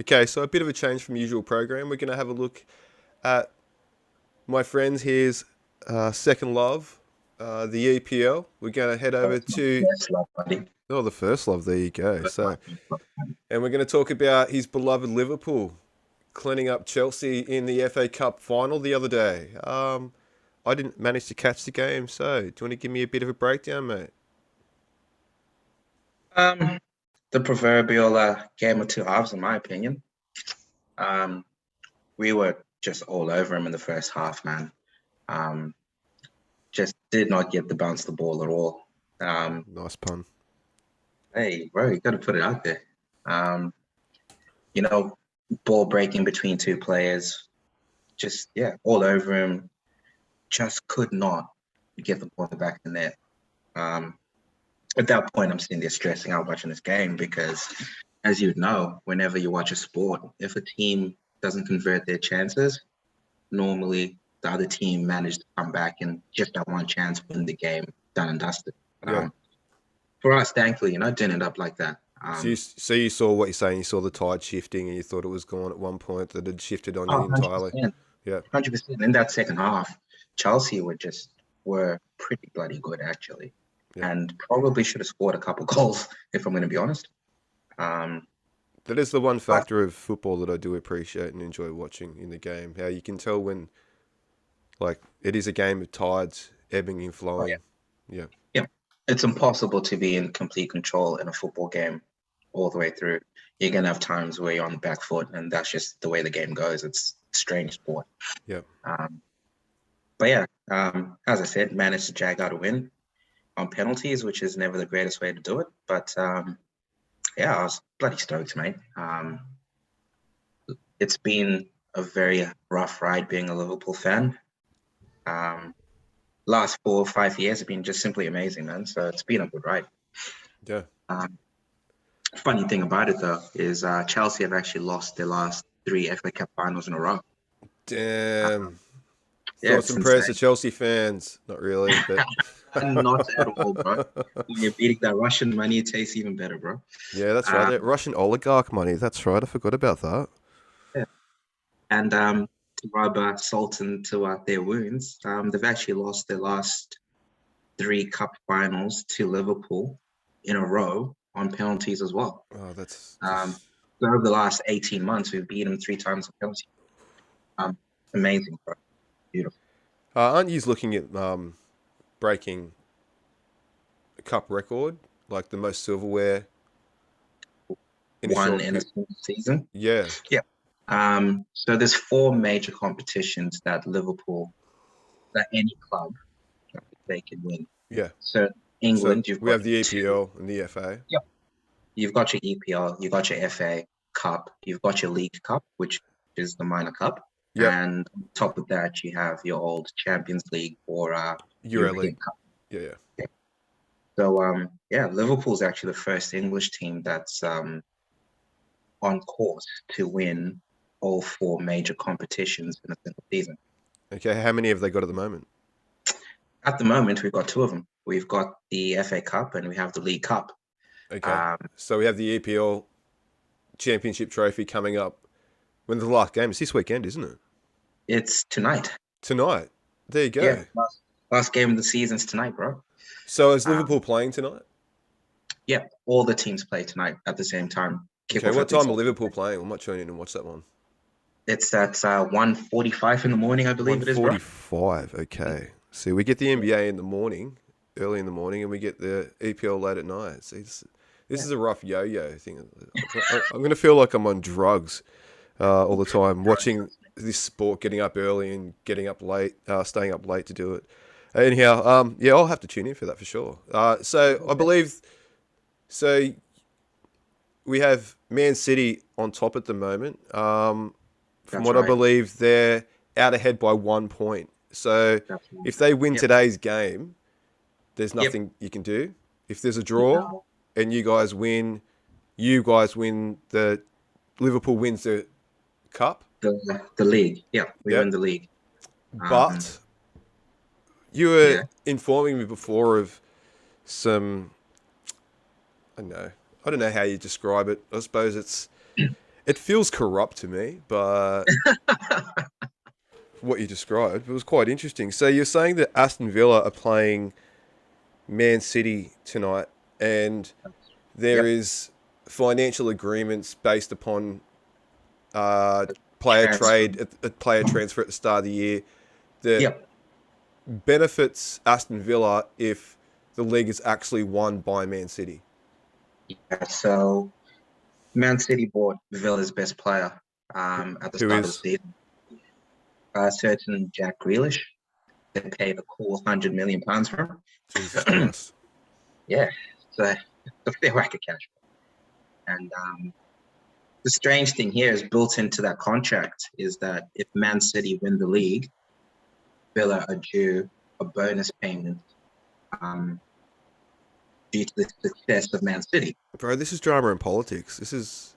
Okay, so a bit of a change from usual program. We're going to have a look at my friends here's second love, the EPL. We're going to head over to Yes, love, buddy. the first love. There you go. First So, love, first love, buddy. and we're going to talk about his beloved Liverpool cleaning up Chelsea in the FA Cup final the other day. I didn't manage to catch the game, so do you want to give me a bit of a breakdown, mate? Um, the proverbial game of two halves, in my opinion. Um, we were just all over him in the first half, man. Um, just did not get the bounce the ball at all. Um, Nice pun. hey, bro, you got to put it out there. Um, you know, ball breaking between two players, just all over him. Just could not get the ball in the back of the net. Um, at that point, I'm sitting there stressing out watching this game because, as you know, whenever you watch a sport, if a team doesn't convert their chances, normally the other team managed to come back and just that one chance win the game, done and dusted. Yeah. For us, thankfully, it didn't end up like that. So you saw what you're saying. You saw the tide shifting, and you thought it was gone at one point. That had shifted on you entirely. 100%, Yeah. 100%. In that second half, Chelsea were pretty bloody good actually, and probably should have scored a couple goals if I'm going to be honest. That is the one factor of football that I do appreciate and enjoy watching in the game. How you can tell when, like, it is a game of tides ebbing and flowing. Yeah. It's impossible to be in complete control in a football game all the way through. You're going to have times where you're on the back foot, and that's just the way the game goes. It's a strange sport. Yeah. As I said, managed to jag out a win on penalties, which is never the greatest way to do it. But I was bloody stoked, mate. It's been a very rough ride being a Liverpool fan. Last 4 or 5 years have been just simply amazing, man. So it's been a good ride. Yeah. Funny thing about it, though, is Chelsea have actually lost their last 3 FA Cup finals in a row. Damn. Yeah, Thoughts and prayers to Chelsea fans. Not really, but not at all, bro. When you're beating that Russian money, it tastes even better, bro. Yeah, that's right. That Russian oligarch money. That's right. I forgot about that. Yeah. And to rub salt into their wounds, they've actually lost their last 3 cup finals to Liverpool in a row on penalties as well. Oh, that's so over the last 18 months, we've beaten them 3 times on penalty. Amazing, bro. Beautiful. Aren't you looking at breaking a cup record, like the most silverware in a single season? Yeah. So there's 4 major competitions that any club, they can win. Yeah. So England, we have the EPL and the FA. Yep. You've got your EPL, you've got your FA Cup, you've got your League Cup, which is the minor cup. Yep. And on top of that, you have your old Champions League or European Cup. Yeah. So, Liverpool's actually the first English team that's on course to win all 4 major competitions in a single season. Okay, how many have they got at the moment? At the moment, we've got 2 of them. We've got the FA Cup and we have the League Cup. Okay, so we have the EPL Championship Trophy coming up. When's the last game? It's this weekend, isn't it? It's tonight. Tonight? There you go. Yeah, last game of the season's tonight, bro. So is Liverpool playing tonight? Yeah, all the teams play tonight at the same time. Okay, what time are Liverpool playing? I might tune in and watch that one. It's at 1:45 in the morning, I believe it is, bro. 1:45, okay. See, we get the NBA in the morning, early in the morning, and we get the EPL late at night. See, this is a rough yo-yo thing. I'm going to feel like I'm on drugs all the time, watching this sport, getting up early and getting up late, staying up late to do it. Anyhow, I'll have to tune in for that for sure. So I believe, we have Man City on top at the moment. From what I believe, they're out ahead by 1 point. So if they win today's game, there's nothing you can do. If there's a draw and you guys win, the Liverpool wins the cup. The league. Yeah, we win the league. But you were informing me before of some, I don't know how you describe it. I suppose it's It feels corrupt to me, but what you described, it was quite interesting. So you're saying that Aston Villa are playing Man City tonight, and there Yep. is financial agreements based upon player Transfer. trade, player transfer at the start of the year that Yep. benefits Aston Villa if the league is actually won by Man City. Yeah, so Man City bought Villa's best player at the Who start of the is season. Certain Jack Grealish. They paid a cool £100 million for Jesus him. Christ? Yeah, so it's a fair whack of cash. And the strange thing here is built into that contract is that if Man City win the league, Villa are due a bonus payment um, due to the success of Man City. Bro, this is drama and politics. This is.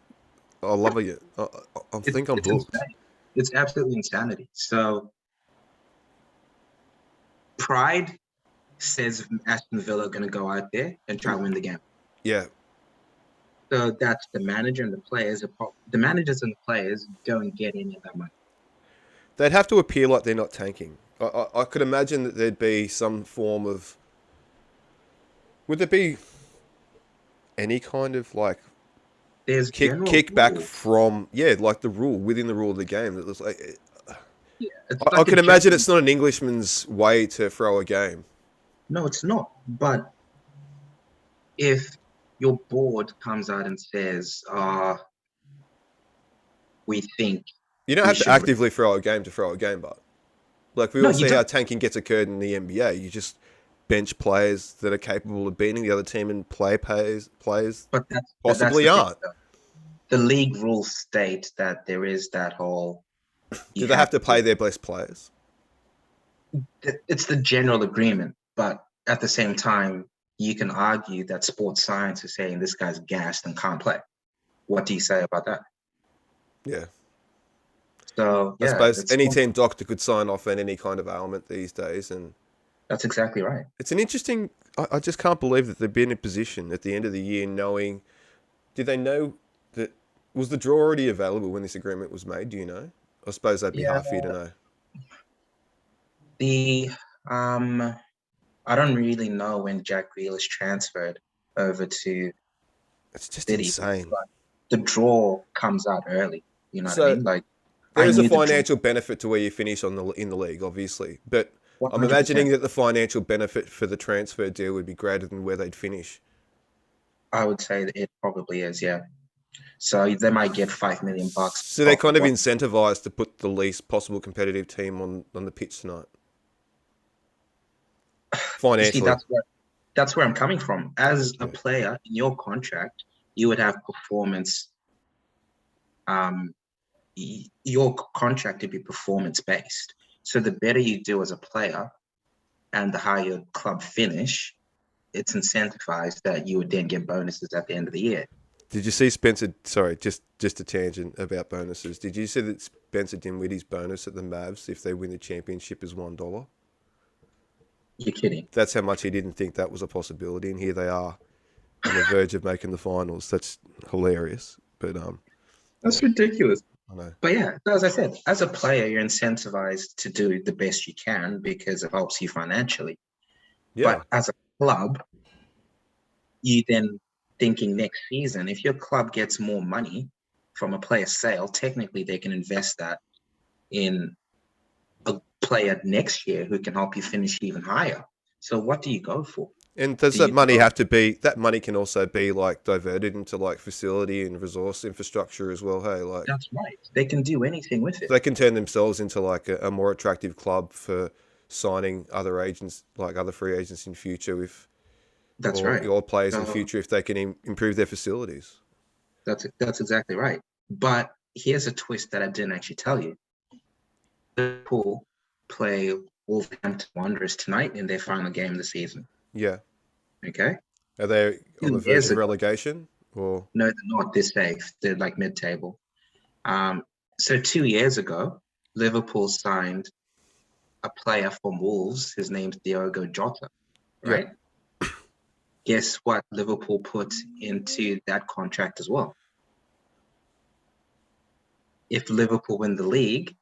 I love it. I think I'm It's hooked. insane. It's absolutely insanity. So pride says Aston Villa are going to go out there and try to win the game. Yeah, So that's the manager and the players. The managers and the players don't get any of that money. they'd have to appear like they're not tanking. I could imagine that there'd be some form of. Would there be any kind of like There's general kickback rules. from like the rule within the rule of the game? That was like Yeah, it's I like a can imagine general. it's not an Englishman's way to throw a game. No, it's not. But if your board comes out and says, we think You don't we have to should. actively throw a game to throw a game, but like we No, all you see how don't. tanking gets occurred in the NBA. You just bench players that are capable of beating the other team and play players But that's possibly the thing, aren't. though. The league rules state that there is that whole Do you they have have to to. pay their best players? It's the general agreement, but at the same time, you can argue that sports science is saying this guy's gassed and can't play. What do you say about that? Yeah. So I yeah, suppose any team doctor could sign off on any kind of ailment these days, and that's exactly right. it's an interesting. I just can't believe that they've been in a position at the end of the year knowing. Did they know that was the draw already available when this agreement was made? Do you know? I suppose that'd be Yeah, hard for you to know. the I don't really know when Jack Grealish transferred over to It's just City, insane. but the draw comes out early. You know what I So mean? Like there I is a knew the draw. financial benefit to where you finish in the league, obviously, but I'm imagining 100%. that the financial benefit for the transfer deal would be greater than where they'd finish. I would say that it probably is, yeah. So they might get $5 million So they're off kind of of what. incentivized to put the least possible competitive team on the pitch tonight You see, financially. that's where I'm coming from. As a Yeah. player in your contract, you would have performance. Um, your contract would be performance based. So the better you do as a player, and the higher your club finish, it's incentivized that you would then get bonuses at the end of the year. Did you see Spencer? Sorry, just a tangent about bonuses. Did you see that Spencer Dinwiddie's bonus at the Mavs if they win the championship is $1? You're kidding. That's how much he didn't think that was a possibility, and here they are on the verge of making the finals. That's hilarious. But That's ridiculous. I know. But yeah, as I said, as a player, you're incentivized to do the best you can because it helps you financially. Yeah. But as a club, you then thinking next season, if your club gets more money from a player sale, technically they can invest that in a player next year who can help you finish even higher. So what do you go for? And does Do that you money go? have to be? That money can also be like diverted into like facility and resource infrastructure as well. Hey, like That's right. They can do anything with it. they can turn themselves into like a more attractive club for signing other agents, like other free agents in future, if That's right. or players in So future if they can improve their facilities. that's exactly right. But here's a twist that I didn't actually tell you. Liverpool play Wolverhampton Wanderers tonight in their final game of the season. Yeah. Okay. Are they on the 2 verge years of ago, relegation or? no, they're not this safe. They're like mid-table. So 2 years ago, Liverpool signed a player from Wolves. His name's Diogo Jota, Yeah. right? Guess what Liverpool put into that contract as well? if Liverpool win the league,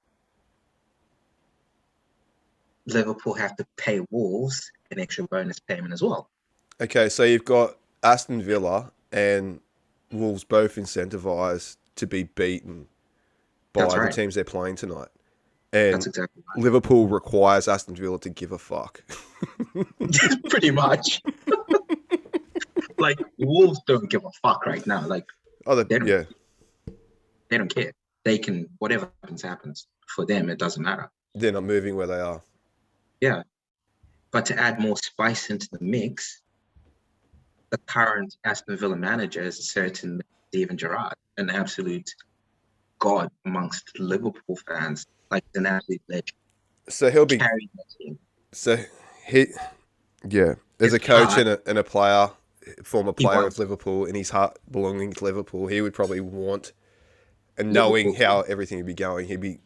Liverpool have to pay Wolves an extra bonus payment as well. Okay, so you've got Aston Villa and Wolves both incentivized to be beaten That's by the right. teams they're playing tonight. That's And exactly Liverpool requires Aston Villa to give a fuck. right. Pretty much. Like Wolves don't give a fuck right now. Like Oh, they don't yeah. they don't care. They can whatever happens. For them, it doesn't matter. They're not moving where they are. Yeah. But to add more spice into the mix, the current Aston Villa manager is a certain Steven Gerrard, an absolute god amongst Liverpool fans, like an absolute legend. So he'll be. Carrying the team. So he. Yeah. As His a coach heart, and a player, former he player of wants Liverpool, and his heart belonging to Liverpool, he would probably want, and knowing Liverpool. how everything would be going, he'd be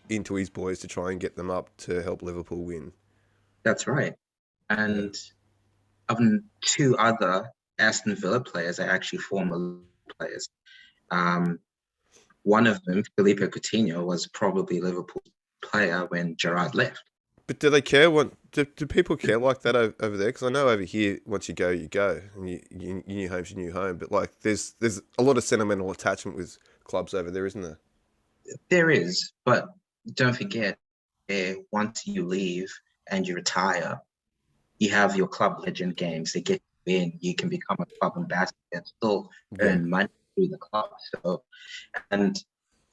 into his boys to try and get them up to help Liverpool win. That's right. Yeah. And two other Aston Villa players are actually former players. One of them, Felipe Coutinho, was probably Liverpool's player when Gerrard left. But do they care? Do people care like that over there? Because I know over here, once you go, and your new home's your new home. But like, there's a lot of sentimental attachment with clubs over there, isn't there? There is, but don't forget, once you leave and you retire, you have your club legend games. They get you in. You can become a club ambassador and still Yeah, earn money through the club. So, and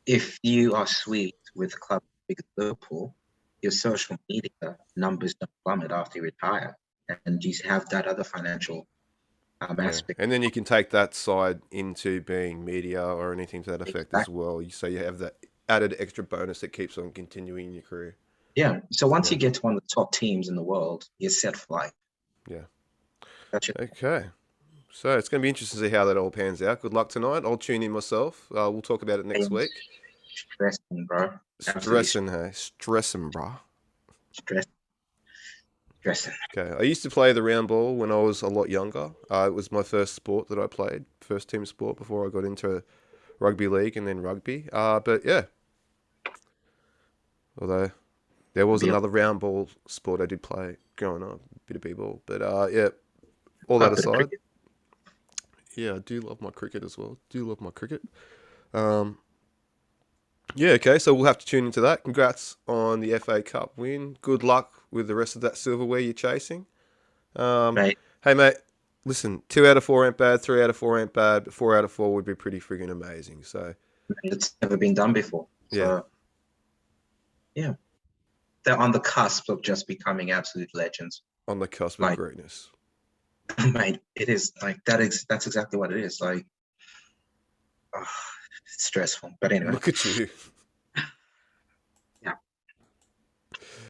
if you are sweet with club big as Liverpool, your social media numbers don't plummet after you retire, and you have that other financial yeah. aspect. And then you can take that side into being media or anything to that effect as Exactly. well. So you have that added extra bonus that keeps on continuing in your career. Yeah. So once Yeah, you get to one of the top teams in the world, you're set for life. yeah. That's it. Okay. So it's going to be interesting to see how that all pans out. Good luck tonight. I'll tune in myself. We'll talk about it next week. Stressing, bro. Absolutely Stressing, hey? Stressing, brah. stressing. Stressing. Okay, I used to play the round ball when I was a lot younger. It was my first sport that I played, first team sport before I got into rugby league and then rugby. But yeah, although there was Be a another round ball sport I did play growing up, a bit of b-ball. But yeah, all quite that a bit of aside, cricket. yeah, I do love my cricket as well. Do love my cricket. Um, yeah, okay, so we'll have to tune into that. Congrats on the FA Cup win. Good luck with the rest of that silverware you're chasing. Mate, Hey, mate, listen, 2 out of 4 ain't bad, 3 out of 4 ain't bad, but 4 out of 4 would be pretty friggin' amazing. So, it's never been done before. yeah, So yeah, they're on the cusp of just becoming absolute legends. on the cusp of Like, greatness. mate, it is like that is that's exactly what it is. Like, oh, it's stressful. But anyway, Look at you.